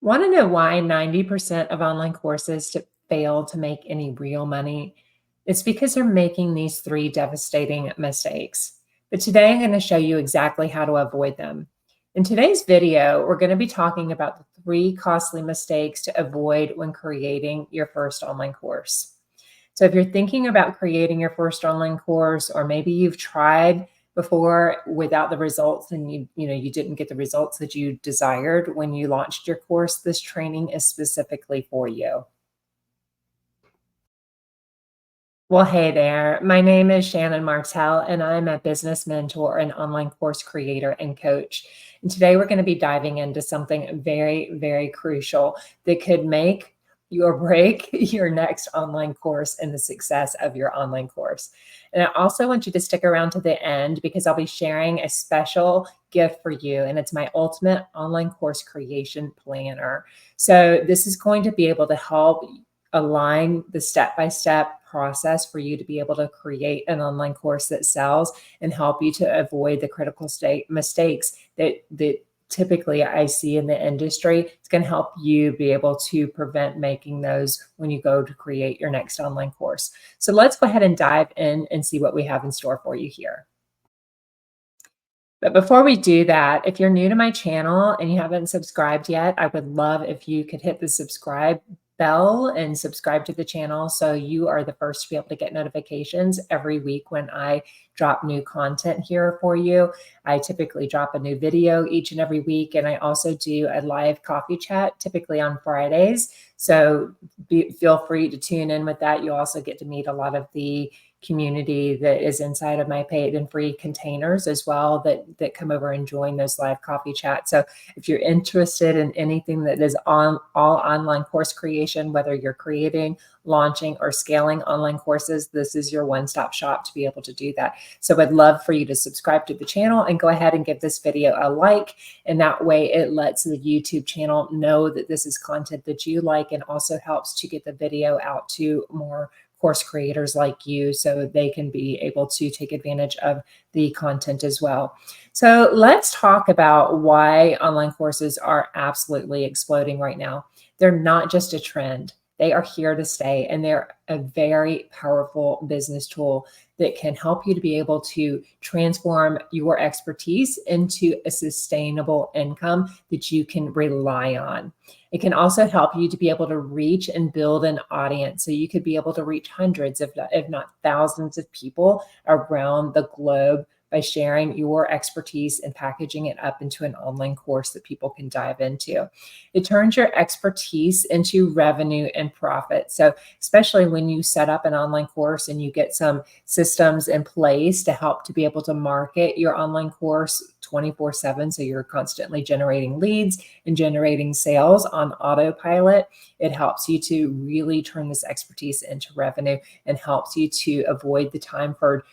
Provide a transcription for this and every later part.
Want to know why 90% of online courses fail to make any real money? It's because they're making these three devastating mistakes. But today I'm going to show you exactly how to avoid them. In today's video, we're going to be talking about the three costly mistakes to avoid when creating your first online course. So if you're thinking about creating your first online course, or maybe you've tried before without the results and you didn't get the results that you desired when you launched your course, this training is specifically for you. Well, hey there. My name is Shannon Martell, and I'm a business mentor and online course creator and coach. And today we're going to be diving into something very, very crucial that could make you or break your next online course and the success of your online course. And I also want you to stick around to the end because I'll be sharing a special gift for you, and it's my ultimate online course creation planner. So this is going to be able to help align the step-by-step process for you to be able to create an online course that sells and help you to avoid the critical state mistakes that typically I see in the industry. It's going to help you be able to prevent making those when you go to create your next online course. So let's go ahead and dive in and see what we have in store for you here. But before we do that, if you're new to my channel and you haven't subscribed yet, I would love if you could hit the subscribe bell and subscribe to the channel so you are the first to be able to get notifications every week when I drop new content here for you. I typically drop a new video each and every week, and I also do a live coffee chat typically on Fridays. So feel free to tune in with that. You also get to meet a lot of the community that is inside of my paid and free containers as well that come over and join those live coffee chats. So if you're interested in anything that is on all online course creation, whether you're creating, launching, or scaling online courses, this is your one-stop shop to be able to do that. So I'd love for you to subscribe to the channel and go ahead and give this video a like. And that way it lets the YouTube channel know that this is content that you like, and also helps to get the video out to more course creators like you so they can be able to take advantage of the content as well. So let's talk about why online courses are absolutely exploding right now. They're not just a trend. They are here to stay, and they're a very powerful business tool that can help you to be able to transform your expertise into a sustainable income that you can rely on. It can also help you to be able to reach and build an audience. So you could be able to reach hundreds, if not thousands of people around the globe by sharing your expertise and packaging it up into an online course that people can dive into. It turns your expertise into revenue and profit. So especially when you set up an online course and you get some systems in place to help to be able to market your online course 24/7. So you're constantly generating leads and generating sales on autopilot. It helps you to really turn this expertise into revenue and helps you to avoid the time for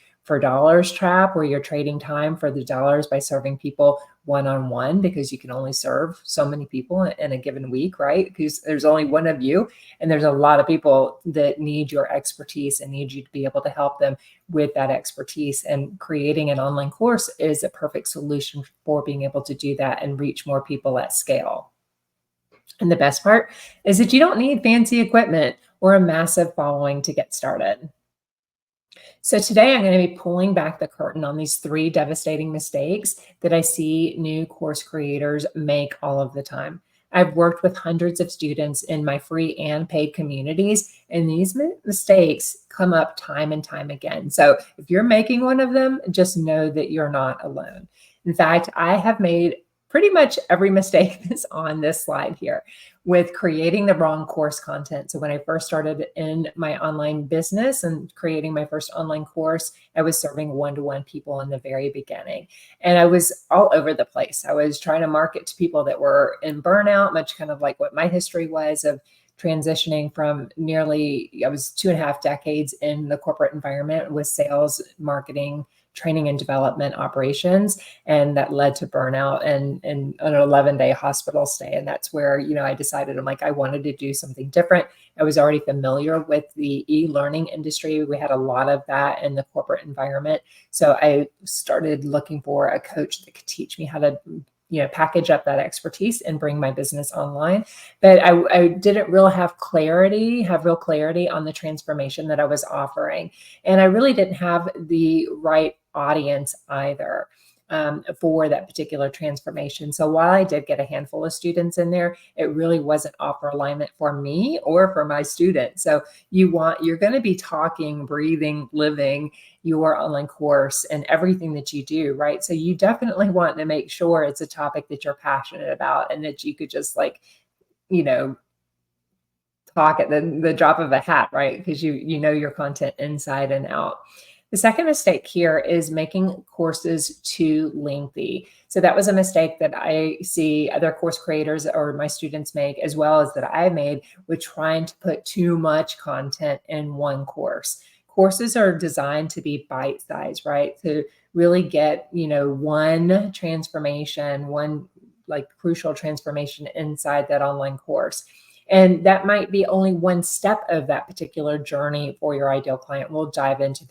dollars trap, where you're trading time for the dollars by serving people one-on-one, because you can only serve so many people in a given week, right? Because there's only one of you, and there's a lot of people that need your expertise and need you to be able to help them with that expertise. And creating an online course is a perfect solution for being able to do that and reach more people at scale. And the best part is that you don't need fancy equipment or a massive following to get started. So today I'm going to be pulling back the curtain on these three devastating mistakes that I see new course creators make all of the time. I've worked with hundreds of students in my free and paid communities, and these mistakes come up time and time again. So if you're making one of them, just know that you're not alone. In fact, I have made pretty much every mistake that's on this slide here with creating the wrong course content. So when I first started in my online business and creating my first online course, I was serving one-to-one people in the very beginning. And I was all over the place. I was trying to market to people that were in burnout, much kind of like what my history was of transitioning from I was 2.5 decades in the corporate environment with sales, marketing, training and development operations. And that led to burnout and an 11-day hospital stay. And that's where, I decided I wanted to do something different. I was already familiar with the e-learning industry. We had a lot of that in the corporate environment. So I started looking for a coach that could teach me how to package up that expertise and bring my business online. But I didn't really have real clarity on the transformation that I was offering. And I really didn't have the right audience either for that particular transformation. So while I did get a handful of students in there, it really wasn't offer alignment for me or for my students. So you're going to be talking, breathing, living your online course and everything that you do, right? So you definitely want to make sure it's a topic that you're passionate about and that you could just you know, talk at the drop of a hat, right? Because you know your content inside and out. The second mistake here is making courses too lengthy. So that was a mistake that I see other course creators or my students make, as well as that I made, with trying to put too much content in one course. Courses are designed to be bite-sized, right? To really get, one transformation, one crucial transformation inside that online course. And that might be only one step of that particular journey for your ideal client. We'll dive into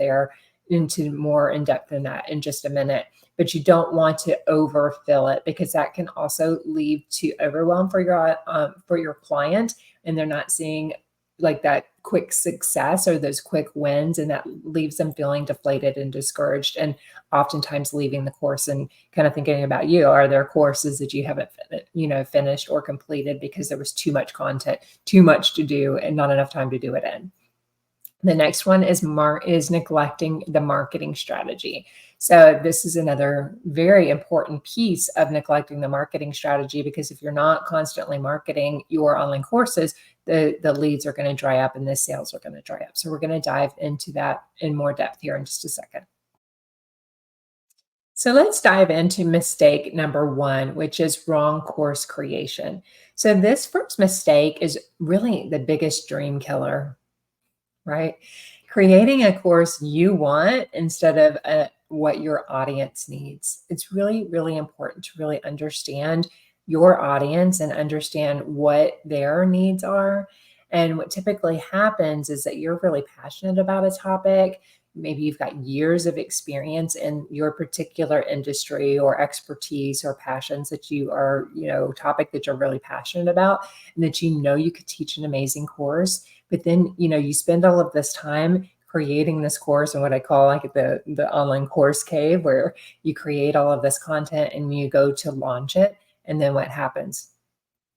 more in depth in that in just a minute. But you don't want to overfill it, because that can also lead to overwhelm for your client, and they're not seeing that quick success or those quick wins, and that leaves them feeling deflated and discouraged, and oftentimes leaving the course and kind of thinking about you. Are there courses that you haven't finished or completed because there was too much content, too much to do, and not enough time to do it in? The next one is neglecting the marketing strategy. So this is another very important piece of neglecting the marketing strategy, because if you're not constantly marketing your online courses, the leads are going to dry up and the sales are going to dry up. So we're going to dive into that in more depth here in just a second. So let's dive into mistake number one, which is wrong course creation. So this first mistake is really the biggest dream killer, right? Creating a course you want instead of what your audience needs. It's really, really important to really understand your audience and understand what their needs are. And what typically happens is that you're really passionate about a topic. Maybe you've got years of experience in your particular industry or expertise or passions that you are, topic that you're really passionate about, and that you could teach an amazing course. But then, you spend all of this time creating this course, and what I call the online course cave, where you create all of this content and you go to launch it. And then what happens?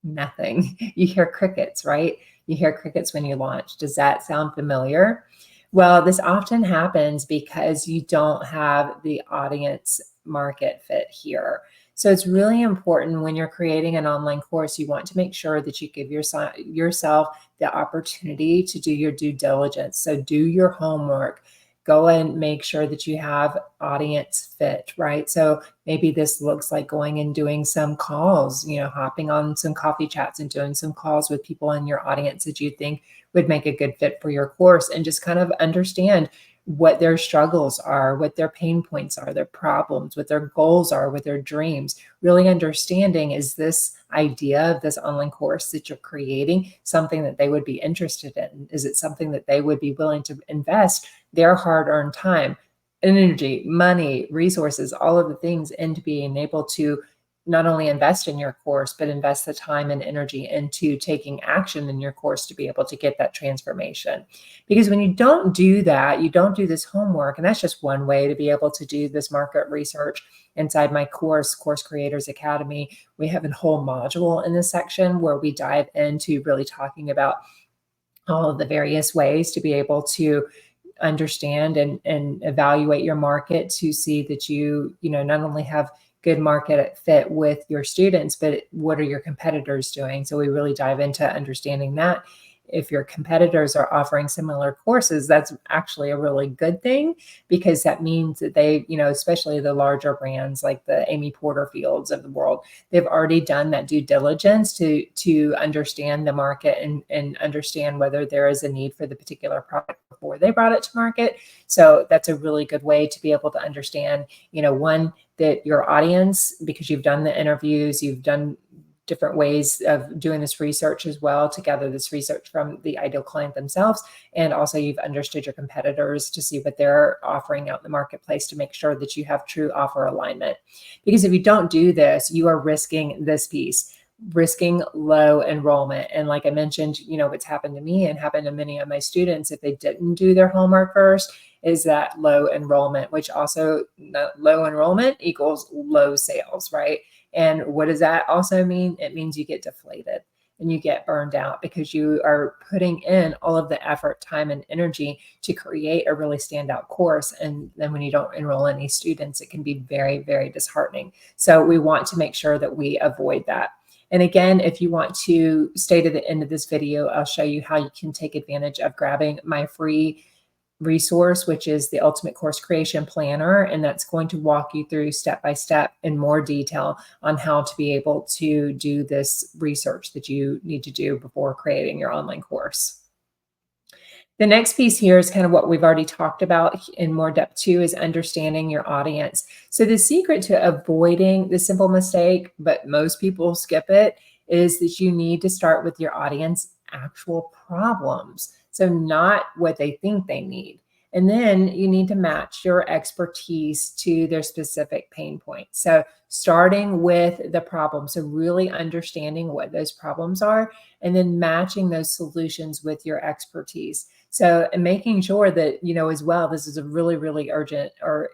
Nothing. You hear crickets, right? You hear crickets when you launch. Does that sound familiar? Well, this often happens because you don't have the audience market fit here. So it's really important when you're creating an online course, you want to make sure that you give yourself the opportunity to do your due diligence. So do your homework. Go and make sure that you have audience fit, right? So maybe this looks like going and doing some calls, hopping on some coffee chats and doing some calls with people in your audience that you think would make a good fit for your course, and just kind of understand what their struggles are, what their pain points are, their problems, what their goals are, what their dreams. Really understanding, is this idea of this online course that you're creating something that they would be interested in? Is it something that they would be willing to invest their hard-earned time, energy, money, resources, all of the things into being able to not only invest in your course, but invest the time and energy into taking action in your course to be able to get that transformation? Because when you don't do that, you don't do this homework, and that's just one way to be able to do this market research. Inside my Course Creators Academy, we have a whole module in this section where we dive into really talking about all of the various ways to be able to understand and evaluate your market, to see that you not only have good market fit with your students, but what are your competitors doing? So we really dive into understanding that. If your competitors are offering similar courses, that's actually a really good thing, because that means that they, especially the larger brands like the Amy Porterfields of the world, they've already done that due diligence to understand the market and understand whether there is a need for the particular product before they brought it to market. So that's a really good way to be able to understand, one, that your audience, because you've done the interviews, you've done different ways of doing this research as well to gather this research from the ideal client themselves. And also you've understood your competitors to see what they're offering out in the marketplace to make sure that you have true offer alignment. Because if you don't do this, you are risking this piece, risking low enrollment. And like I mentioned, what's happened to me and happened to many of my students, if they didn't do their homework first, is that low enrollment, which also low enrollment equals low sales, right? And what does that also mean? It means you get deflated and you get burned out because you are putting in all of the effort, time, and energy to create a really standout course. And then when you don't enroll any students, it can be very, very disheartening. So we want to make sure that we avoid that. And again, if you want to stay to the end of this video, I'll show you how you can take advantage of grabbing my free resource, which is the Ultimate Course Creation Planner. And that's going to walk you through step by step in more detail on how to be able to do this research that you need to do before creating your online course. The next piece here is kind of what we've already talked about in more depth too, is understanding your audience. So the secret to avoiding the simple mistake, but most people skip it, is that you need to start with your audience actual problems. So not what they think they need. And then you need to match your expertise to their specific pain points. So starting with the problem, so really understanding what those problems are, and then matching those solutions with your expertise. So, and making sure that, as well, this is a really, really urgent or,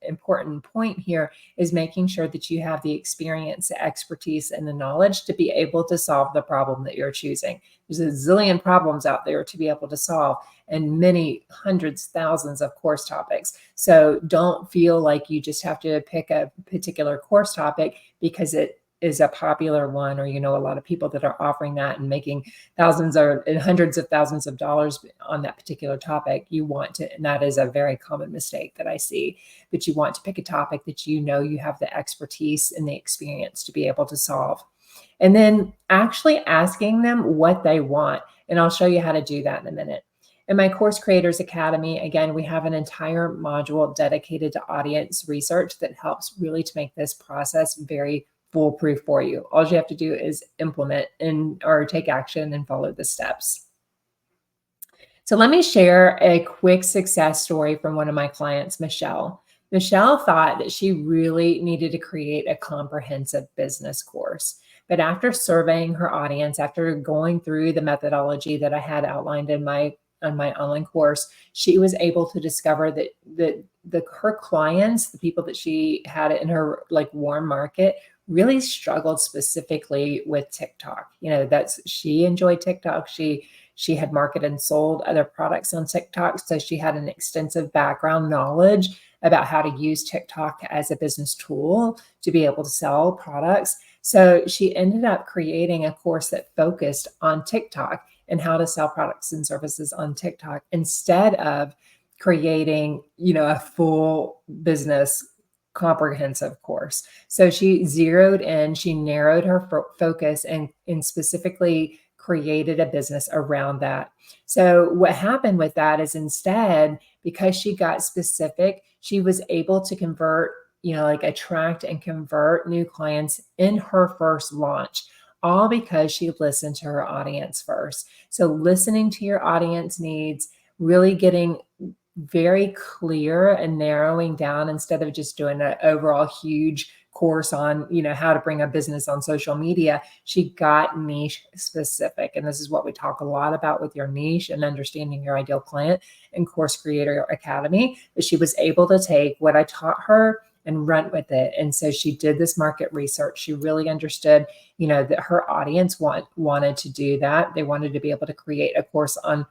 important point here, is making sure that you have the experience, the expertise, and the knowledge to be able to solve the problem that you're choosing. There's a zillion problems out there to be able to solve, and many hundreds, thousands of course topics. So don't feel like you just have to pick a particular course topic because it is a popular one, or a lot of people that are offering that and making thousands or hundreds of thousands of dollars on that particular topic. You want to, and that is a very common mistake that I see, but you want to pick a topic that you have the expertise and the experience to be able to solve. And then actually asking them what they want. And I'll show you how to do that in a minute. In my Course Creators Academy, again, we have an entire module dedicated to audience research that helps really to make this process very foolproof for you. All you have to do is implement or take action and follow the steps. So let me share a quick success story from one of my clients, Michelle. Michelle thought that she really needed to create a comprehensive business course. But after surveying her audience, after going through the methodology that I had outlined in my online course, she was able to discover that her clients, the people that she had in her warm market, really struggled specifically with TikTok. She enjoyed TikTok. She had marketed and sold other products on TikTok. So she had an extensive background knowledge about how to use TikTok as a business tool to be able to sell products. So she ended up creating a course that focused on TikTok and how to sell products and services on TikTok, instead of creating, a full business comprehensive course. So she zeroed in, she narrowed her focus and specifically created a business around that. So what happened with that is, instead, because she got specific, she was able to convert, attract and convert new clients in her first launch, all because she listened to her audience first. So listening to your audience needs, really getting very clear and narrowing down, instead of just doing an overall huge course on, how to bring a business on social media. She got niche specific. And this is what we talk a lot about with your niche and understanding your ideal client in Course Creator Academy. But she was able to take what I taught her and run with it. And so she did this market research. She really understood, that her audience wanted to do that. They wanted to be able to create a course on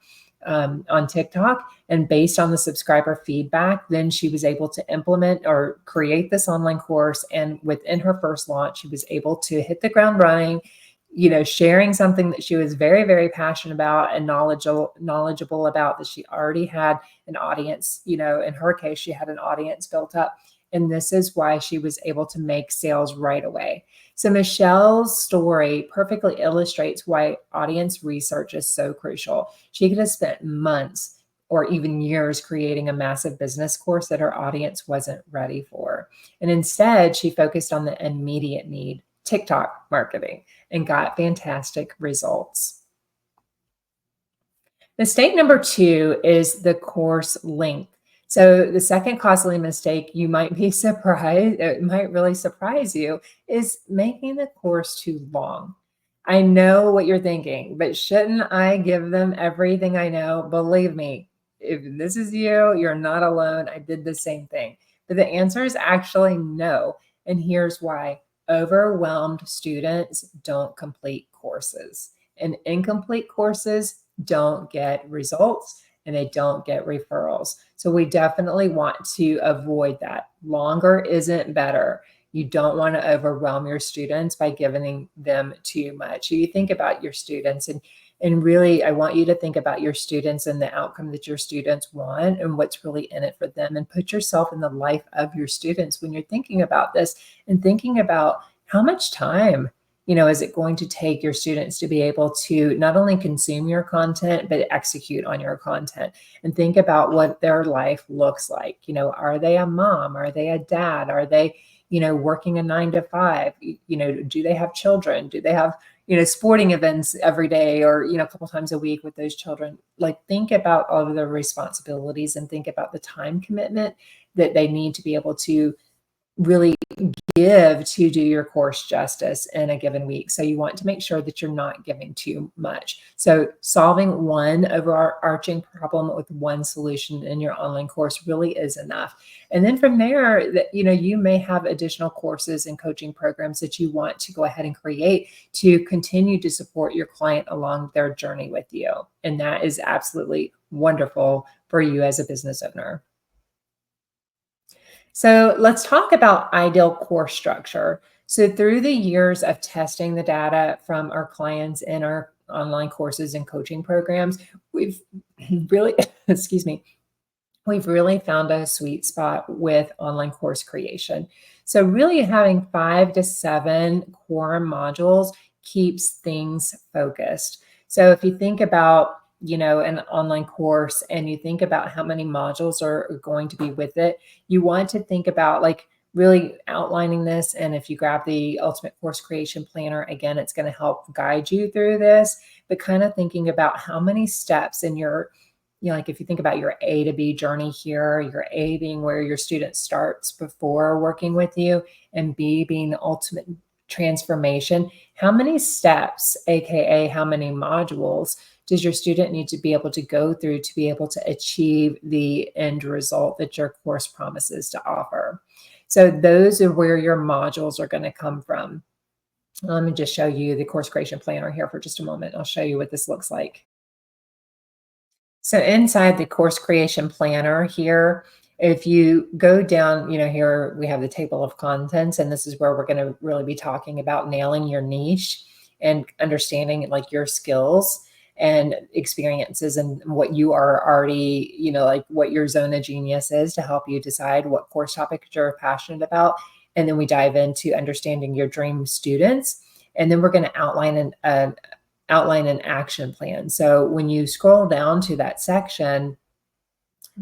TikTok, and based on the subscriber feedback, then she was able to implement or create this online course. And within her first launch, she was able to hit the ground running, sharing something that she was very, very passionate about and knowledgeable about, that she already had an audience, in her case, she had an audience built up. And this is why she was able to make sales right away. So Michelle's story perfectly illustrates why audience research is so crucial. She could have spent months or even years creating a massive business course that her audience wasn't ready for. And instead, she focused on the immediate need. TikTok marketing and got fantastic results. Mistake number 2 is the course length. So the second costly mistake you might be surprised, it might really surprise you, is making the course too long. I know what you're thinking, but shouldn't I give them everything I know? Believe me, if this is you, you're not alone. I did the same thing. But the answer is actually no. And here's why. Overwhelmed students don't complete courses, and incomplete courses don't get results and they don't get referrals. So we definitely want to avoid that. Longer isn't better. You don't want to overwhelm your students by giving them too much. You think about your students, and really I want you to think about your students and the outcome that your students want and what's really in it for them, and put yourself in the life of your students when you're thinking about this, and thinking about how much time is it going to take your students to be able to not only consume your content, but execute on your content, and think about what their life looks like. Are they a mom? Are they a dad? Are they, working a 9 to 5? Do they have children? Do they have, sporting events every day or, a couple times a week with those children? Like, think about all of the responsibilities and think about the time commitment that they need to be able to really give to do your course justice in a given week. So you want to make sure that you're not giving too much. So solving one overarching problem with one solution in your online course really is enough. And then from there, that you may have additional courses and coaching programs that you want to go ahead and create to continue to support your client along their journey with you. And that is absolutely wonderful for you as a business owner. So let's talk about ideal course structure. So through the years of testing the data from our clients in our online courses and coaching programs, we've really, excuse me, we've really found a sweet spot with online course creation. So really having 5 to 7 core modules keeps things focused. So if you think about, an online course and you think about how many modules are going to be with it, you want to think about like really outlining this. And if you grab the Ultimate Course Creation Planner, again, it's going to help guide you through this, but kind of thinking about how many steps in your, like if you think about your A to B journey here, your A being where your student starts before working with you, and B being the ultimate transformation, how many steps, AKA how many modules, does your student need to be able to go through to be able to achieve the end result that your course promises to offer? So those are where your modules are going to come from. Let me just show you the course creation planner here for just a moment. I'll show you what this looks like. So inside the course creation planner here, if you go down, here we have the table of contents, and this is where we're going to really be talking about nailing your niche and understanding like your skills and experiences and what you are already, like what your zone of genius is to help you decide what course topic you're passionate about. And then we dive into understanding your dream students. And then we're going to outline an action plan. So when you scroll down to that section,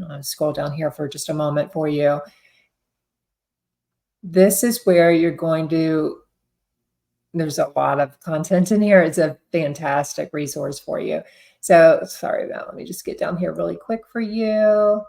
I'll scroll down here for just a moment for you. This is where you're going to, there's a lot of content in here. It's a fantastic resource for you. So sorry about, let me just get down here really quick for you.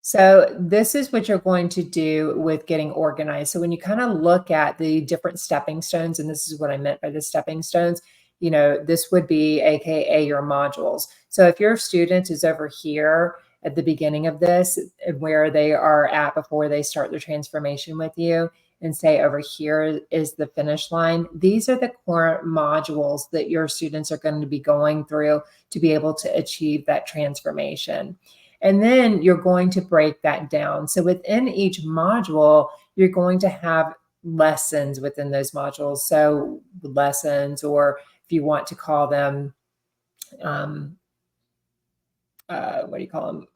So this is what you're going to do with getting organized. So when you kind of look at the different stepping stones, and this is what I meant by the stepping stones, this would be AKA your modules. So if your student is over here at the beginning of this, where they are at before they start their transformation with you, and say over here is the finish line, these are the core modules that your students are going to be going through to be able to achieve that transformation. And then you're going to break that down. So within each module, you're going to have lessons within those modules. So lessons, or if you want to call them, what do you call them?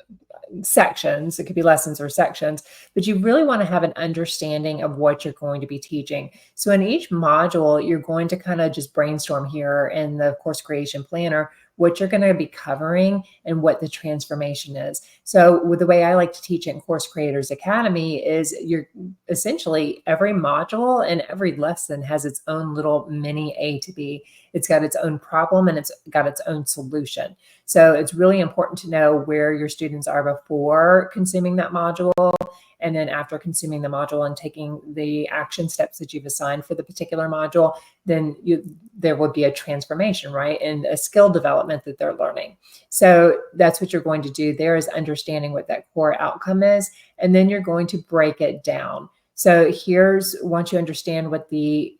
Sections. It could be lessons or sections, but you really want to have an understanding of what you're going to be teaching. So in each module, you're going to kind of just brainstorm here in the course creation planner, what you're going to be covering and what the transformation is. So with the way I like to teach in Course Creators Academy is you're essentially every module and every lesson has its own little mini A to B. It's got its own problem and it's got its own solution. So it's really important to know where your students are before consuming that module. And then after consuming the module and taking the action steps that you've assigned for the particular module, then there would be a transformation, right? And a skill development that they're learning. So that's what you're going to do there, is understanding what that core outcome is. And then you're going to break it down. So once you understand what the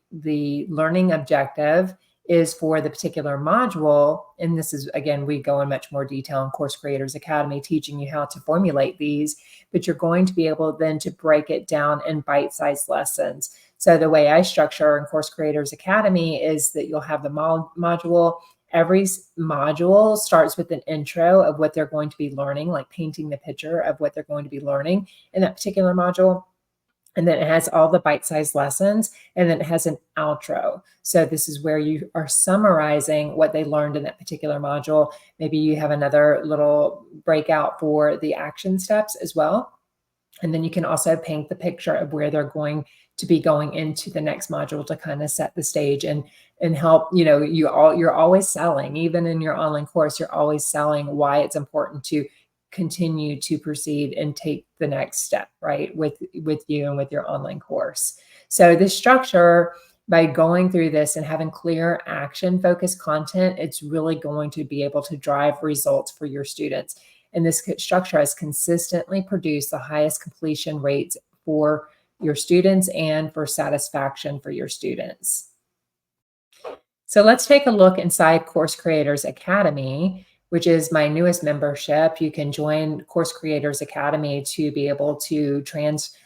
learning objective is for the particular module, and this is, again, we go in much more detail in Course Creators Academy, teaching you how to formulate these, but you're going to be able then to break it down in bite-sized lessons. So the way I structure in Course Creators Academy is that you'll have the module. Every module starts with an intro of what they're going to be learning, like painting the picture of what they're going to be learning in that particular module. And then it has all the bite-sized lessons, and then it has an outro. So this is where you are summarizing what they learned in that particular module. Maybe you have another little breakout for the action steps as well. And then you can also paint the picture of where they're going to be going into the next module to kind of set the stage and help, you're always selling. Even in your online course, you're always selling why it's important to continue to proceed and take the next step, right, with you and with your online course. So this structure, by going through this and having clear action focused content, it's really going to be able to drive results for your students. And this structure has consistently produced the highest completion rates for your students and for satisfaction for your students. So let's take a look inside Course Creators Academy, which is my newest membership. You can join Course Creators Academy to be able to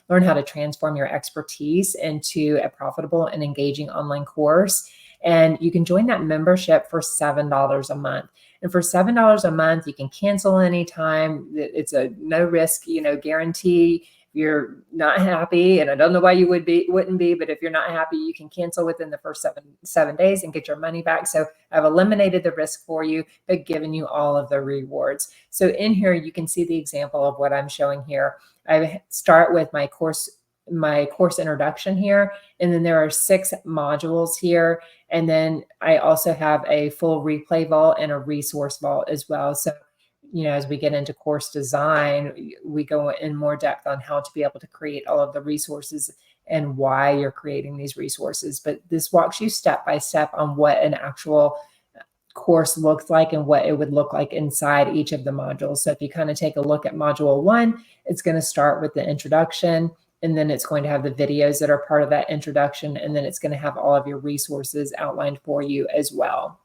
learn how to transform your expertise into a profitable and engaging online course. And you can join that membership for $7 a month. And for $7 a month, you can cancel anytime. It's a no risk, guarantee. You're not happy, and I don't know why you wouldn't be, but if you're not happy, you can cancel within the first seven days and get your money back. So I've eliminated the risk for you, but given you all of the rewards. So in here, you can see the example of what I'm showing here. I start with my course introduction here, and then there are 6 modules here. And then I also have a full replay vault and a resource vault as well. So as we get into course design, we go in more depth on how to be able to create all of the resources and why you're creating these resources. But this walks you step by step on what an actual course looks like and what it would look like inside each of the modules. So if you kind of take a look at module 1, it's going to start with the introduction, and then it's going to have the videos that are part of that introduction, and then it's going to have all of your resources outlined for you as well.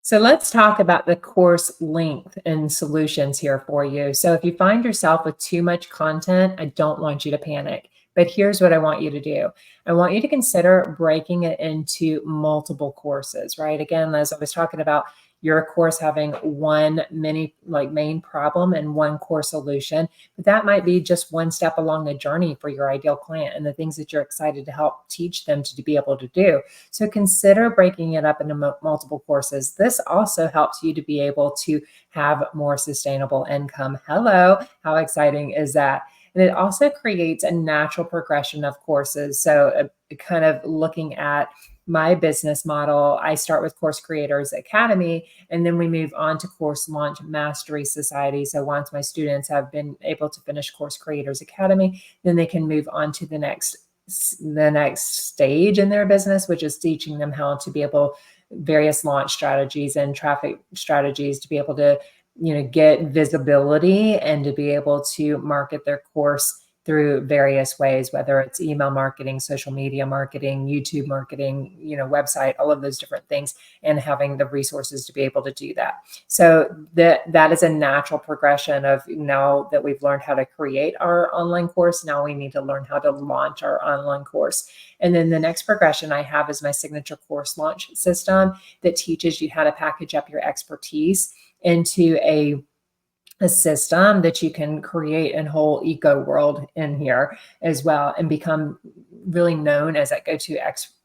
So let's talk about the course length and solutions here for you. So if you find yourself with too much content, I don't want you to panic. But here's what I want you to do. I want you to consider breaking it into multiple courses, right? Again, as I was talking about, your course having one main problem and one core solution, but that might be just one step along the journey for your ideal client and the things that you're excited to help teach them to be able to do. So consider breaking it up into multiple courses. This also helps you to be able to have more sustainable income. Hello, how exciting is that? And it also creates a natural progression of courses. So kind of looking at my business model, I start with Course Creators Academy, and then we move on to Course Launch Mastery Society. So once my students have been able to finish Course Creators Academy, then they can move on to the next stage in their business, which is teaching them how to be able various launch strategies and traffic strategies to be able to get visibility and to be able to market their course through various ways, whether it's email marketing, social media marketing, YouTube marketing, website, all of those different things, and having the resources to be able to do that. So that is a natural progression of, now that we've learned how to create our online course, now we need to learn how to launch our online course. And then the next progression I have is my signature course launch system that teaches you how to package up your expertise into a system that you can create a whole eco world in here as well, and become really known as that go-to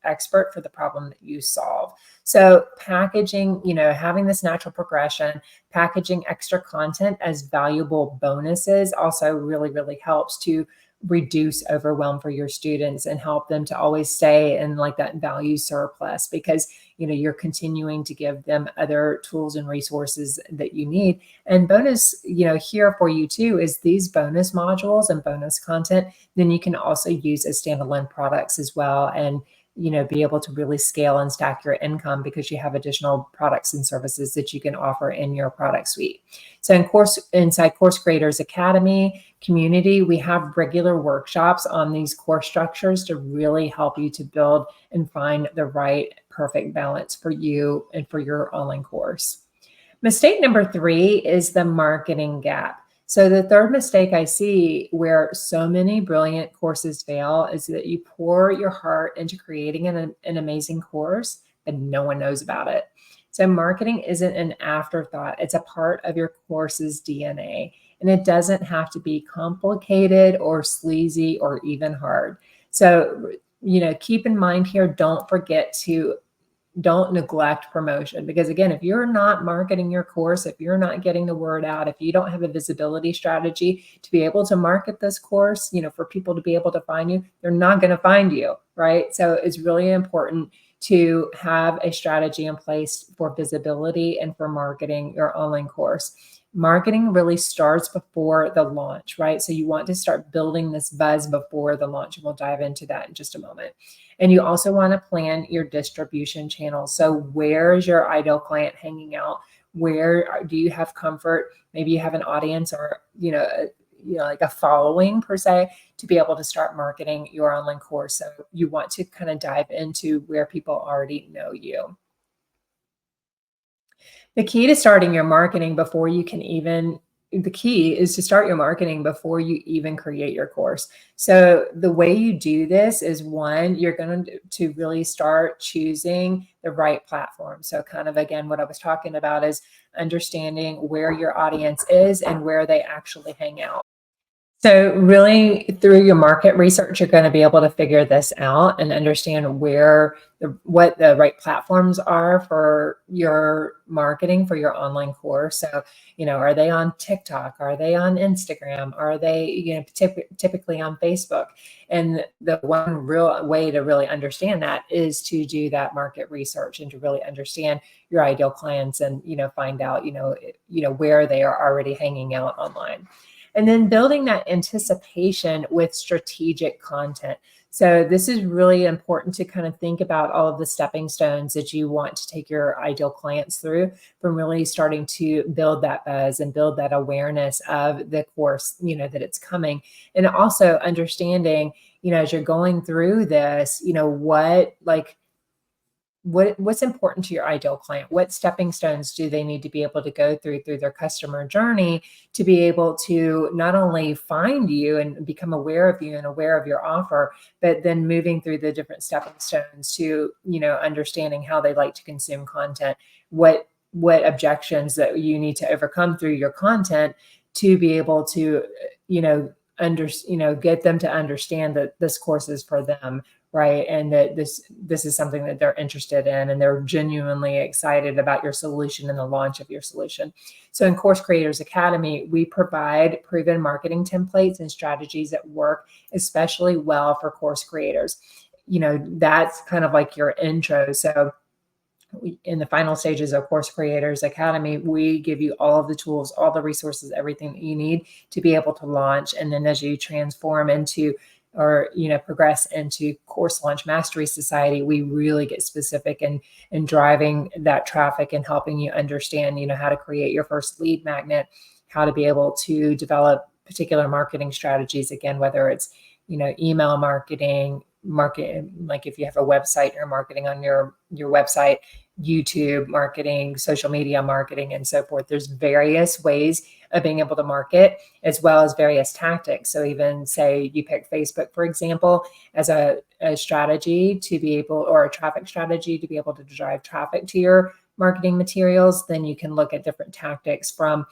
expert for the problem that you solve. So packaging, having this natural progression, packaging extra content as valuable bonuses also really, really helps to reduce overwhelm for your students and help them to always stay in like that value surplus, because you're continuing to give them other tools and resources that you need. And bonus, here for you too, is these bonus modules and bonus content, then you can also use as standalone products as well, and be able to really scale and stack your income because you have additional products and services that you can offer in your product suite. So inside Course Creators Academy community, we have regular workshops on these course structures to really help you to build and find the right perfect balance for you and for your online course. Mistake number 3 is the marketing gap. So the third mistake I see where so many brilliant courses fail is that you pour your heart into creating an amazing course, but no one knows about it. So marketing isn't an afterthought. It's a part of your course's DNA, and it doesn't have to be complicated or sleazy or even hard. So, keep in mind here, don't neglect promotion, because again, if you're not marketing your course, if you're not getting the word out, if you don't have a visibility strategy to be able to market this course, for people to be able to find you, they're not going to find you, right? So it's really important to have a strategy in place for visibility and for marketing your online course. Marketing really starts before the launch, right? So you want to start building this buzz before the launch, and we'll dive into that in just a moment. And you also want to plan your distribution channels. So where is your ideal client hanging out? Where do you have comfort? Maybe you have an audience or, like a following per se, to be able to start marketing your online course. So you want to kind of dive into where people already know you. The key to starting your marketing before you can even the key is to start your marketing before you even create your course. So the way you do this is, one, you're going to really start choosing the right platform. So kind of, again, what I was talking about is understanding where your audience is and where they actually hang out. So really, through your market research, you're going to be able to figure this out and understand what the right platforms are for your marketing for your online course. So, are they on TikTok? Are they on Instagram? Are they, typically on Facebook? And the one real way to really understand that is to do that market research and to really understand your ideal clients and, find out, where they are already hanging out online. And then building that anticipation with strategic content. So this is really important to kind of think about all of the stepping stones that you want to take your ideal clients through, from really starting to build that buzz and build that awareness of the course, that it's coming. And also understanding, as you're going through this, what's important to your ideal client? What stepping stones do they need to be able to go through their customer journey to be able to not only find you and become aware of you and aware of your offer, but then moving through the different stepping stones to, understanding how they like to consume content, what objections that you need to overcome through your content to be able to, get them to understand that this course is for them, right? And that this is something that they're interested in, and they're genuinely excited about your solution and the launch of your solution. So in Course Creators Academy, we provide proven marketing templates and strategies that work especially well for course creators. That's kind of like your intro. So in the final stages of Course Creators Academy, we give you all of the tools, all the resources, everything that you need to be able to launch. And then as you transform into or progress into Course Launch Mastery Society, we really get specific in driving that traffic and helping you understand, how to create your first lead magnet, how to be able to develop particular marketing strategies. Again, whether it's, email marketing, like if you have a website, you're marketing on your website, YouTube marketing, social media marketing, and so forth. There's various ways of being able to market, as well as various tactics. So even say you pick Facebook, for example, as a strategy to be able, or a traffic strategy to be able to drive traffic to your marketing materials, then you can look at different tactics from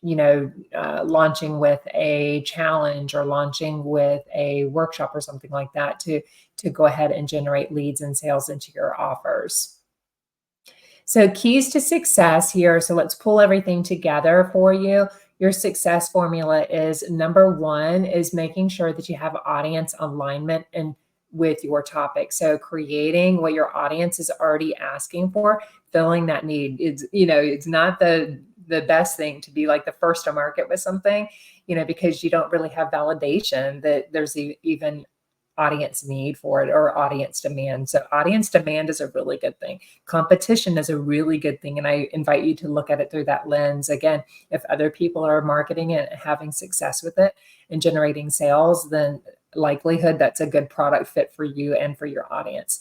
launching with a challenge or launching with a workshop or something like that to go ahead and generate leads and sales into your offers. So keys to success here. So let's pull everything together for you. Your success formula is number one is making sure that you have audience alignment and with your topic. So creating what your audience is already asking for, filling that need. It's not the best thing to be like the first to market with something, because you don't really have validation that there's even audience need for it or audience demand. So audience demand is a really good thing. Competition is a really good thing. And I invite you to look at it through that lens. Again, if other people are marketing it and having success with it and generating sales, then likelihood that's a good product fit for you and for your audience.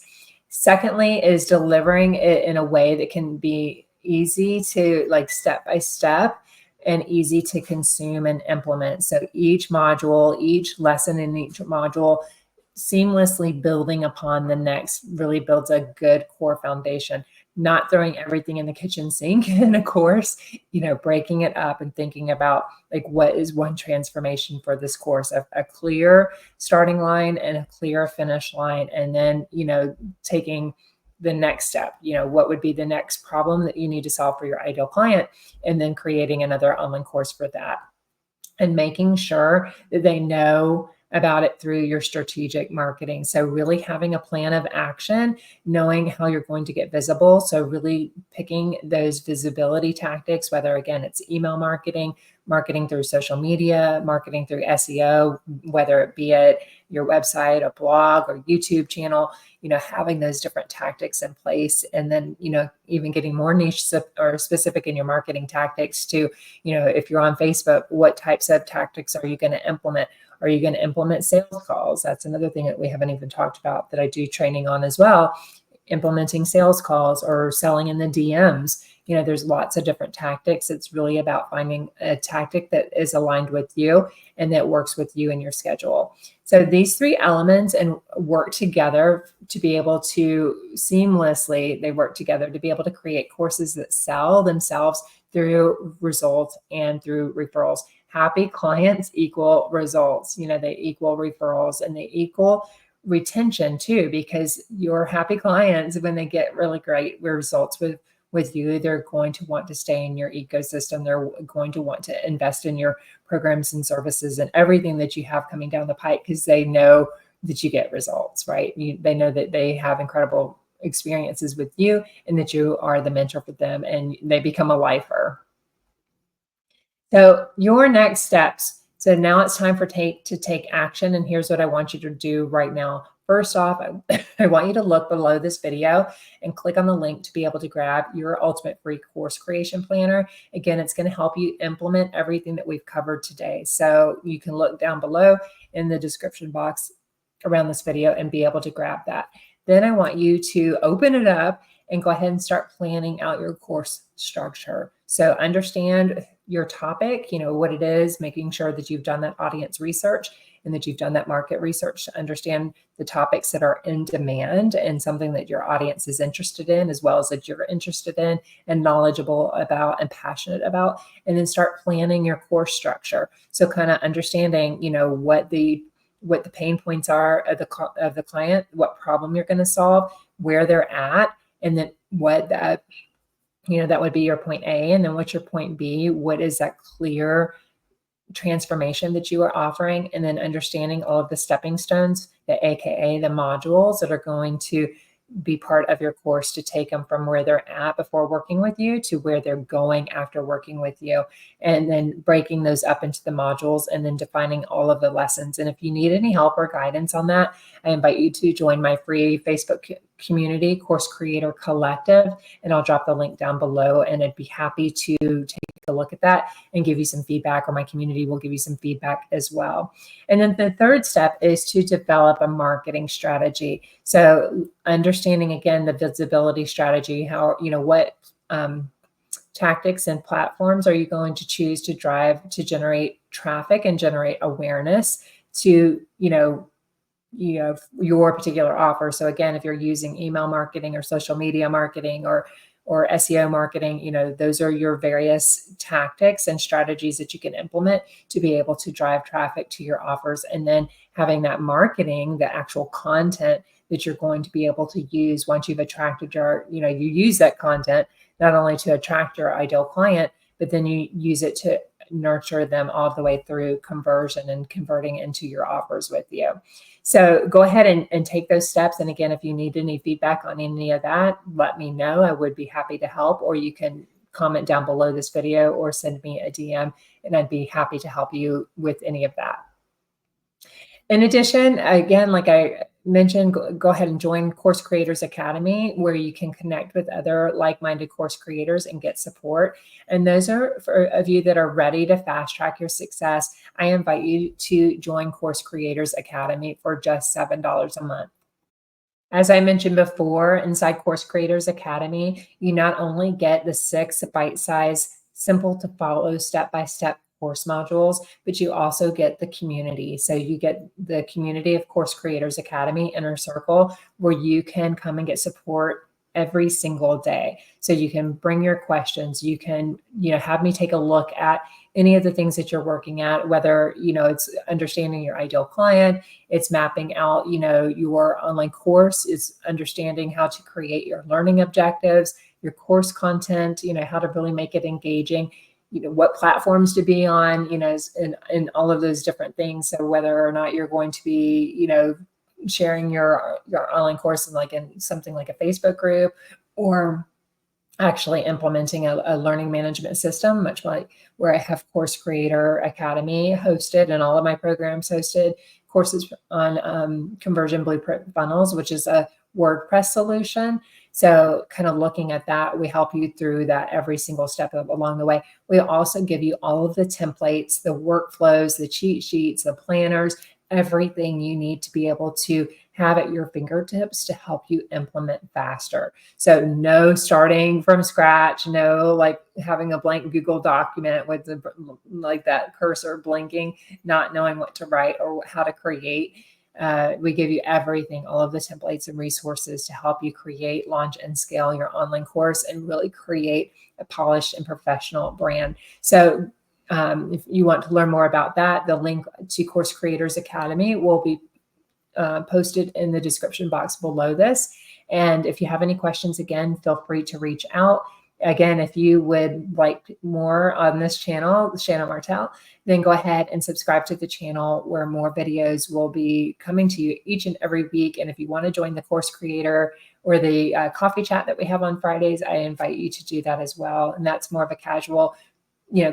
Secondly is delivering it in a way that can be easy to like step by step and easy to consume and implement. So each module, each lesson in each module seamlessly building upon the next really builds a good core foundation, not throwing everything in the kitchen sink in a course, breaking it up and thinking about like what is one transformation for this course, a clear starting line and a clear finish line. And then, taking the next step, what would be the next problem that you need to solve for your ideal client, and then creating another online course for that. And making sure that they know about it through your strategic marketing. So really having a plan of action, knowing how you're going to get visible. So really picking those visibility tactics, whether again, it's email marketing, marketing through social media, marketing through SEO, whether it be at your website, a blog or YouTube channel, having those different tactics in place. And then, even getting more niche or specific in your marketing tactics to, if you're on Facebook, what types of tactics are you going to implement? Are you going to implement sales calls? That's another thing that we haven't even talked about that I do training on as well. Implementing sales calls or selling in the DMs. There's lots of different tactics. It's really about finding a tactic that is aligned with you and that works with you and your schedule. So these three elements and work together to be able to seamlessly, they work together to be able to create courses that sell themselves through results and through referrals. Happy clients equal results. They equal referrals and they equal retention too, because your happy clients, when they get really great results with you, they're going to want to stay in your ecosystem. They're going to want to invest in your programs and services and everything that you have coming down the pike because they know that you get results, right? They know that they have incredible experiences with you and that you are the mentor for them and they become a lifer. So your next steps. So now it's time to take action. And here's what I want you to do right now. First off, I want you to look below this video and click on the link to be able to grab your ultimate free course creation planner. Again, it's going to help you implement everything that we've covered today. So you can look down below in the description box around this video and be able to grab that. Then I want you to open it up and go ahead and start planning out your course structure. So understand your topic, what it is, making sure that you've done that audience research and that you've done that market research to understand the topics that are in demand and something that your audience is interested in, as well as that you're interested in and knowledgeable about and passionate about, and then start planning your course structure. So kind of understanding, what the pain points are of the client, what problem you're going to solve, where they're at, and then what that would be your point A. And then what's your point B? What is that clear transformation that you are offering? And then understanding all of the stepping stones, AKA the modules that are going to be part of your course to take them from where they're at before working with you to where they're going after working with you, and then breaking those up into the modules and then defining all of the lessons. And if you need any help or guidance on that, I invite you to join my free Facebook community, Course Creator Collective, and I'll drop the link down below, and I'd be happy to take a look at that and give you some feedback, or my community will give you some feedback as well. And then the third step is to develop a marketing strategy. So understanding again the visibility strategy, how, what tactics and platforms are you going to choose to drive to generate traffic and generate awareness to, your particular offer. So again, if you're using email marketing or social media marketing or or SEO marketing. Those are your various tactics and strategies that you can implement to be able to drive traffic to your offers. And then having that marketing, the actual content that you're going to be able to use once you've attracted you use that content not only to attract your ideal client, but then you use it to nurture them all the way through conversion and converting into your offers with you. So go ahead and take those steps. And again, if you need any feedback on any of that, let me know. I would be happy to help, or you can comment down below this video or send me a DM, and I'd be happy to help you with any of that. In addition, again, like I mentioned, go ahead and join Course Creators Academy, where you can connect with other like-minded course creators and get support. And those are for of you that are ready to fast track your success. I invite you to join Course Creators Academy for just $7 a month. As I mentioned before, inside Course Creators Academy, you not only get the 6 bite-sized, simple to follow step-by-step course modules, but you also get the community. So you get the community of Course Creators Academy Inner Circle, where you can come and get support every single day. So you can bring your questions. You can, have me take a look at any of the things that you're working at, whether, it's understanding your ideal client, it's mapping out, your online course, is understanding how to create your learning objectives, your course content, how to really make it engaging, what platforms to be on, and all of those different things. So whether or not you're going to be, sharing your online course in something like a Facebook group, or actually implementing a learning management system, much like where I have Course Creator Academy hosted and all of my programs hosted, courses on Conversion Blueprint Funnels, which is a WordPress solution. So kind of looking at that, we help you through that every single step along the way. We also give you all of the templates, the workflows, the cheat sheets, the planners, everything you need to be able to have at your fingertips to help you implement faster. So no starting from scratch, no like having a blank Google document with like that cursor blinking, not knowing what to write or how to create. We give you everything, all of the templates and resources to help you create, launch, and scale your online course and really create a polished and professional brand. So if you want to learn more about that, the link to Course Creators Academy will be posted in the description box below this. And if you have any questions, again, feel free to reach out. Again, if you would like more on this channel, Shannon Martell, then go ahead and subscribe to the channel, where more videos will be coming to you each and every week. And if you want to join the Course Creator or the coffee chat that we have on Fridays, I invite you to do that as well. And that's more of a casual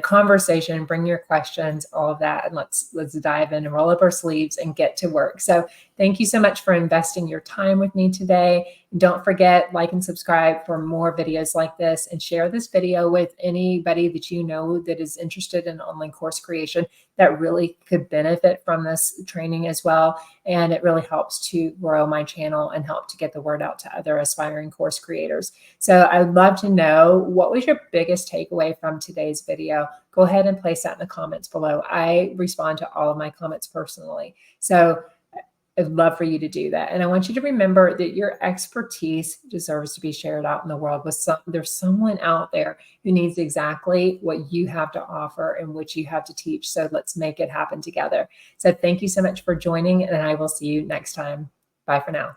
conversation. Bring your questions, all of that, and let's dive in and roll up our sleeves and get to work. So thank you so much for investing your time with me today. And don't forget, like and subscribe for more videos like this, and share this video with anybody that you know that is interested in online course creation that really could benefit from this training as well. And it really helps to grow my channel and help to get the word out to other aspiring course creators. So I'd love to know, what was your biggest takeaway from today's video? Go ahead and place that in the comments below. I respond to all of my comments personally. So I'd love for you to do that. And I want you to remember that your expertise deserves to be shared out in the world. There's someone out there who needs exactly what you have to offer and what you have to teach. So let's make it happen together. So thank you so much for joining, and I will see you next time. Bye for now.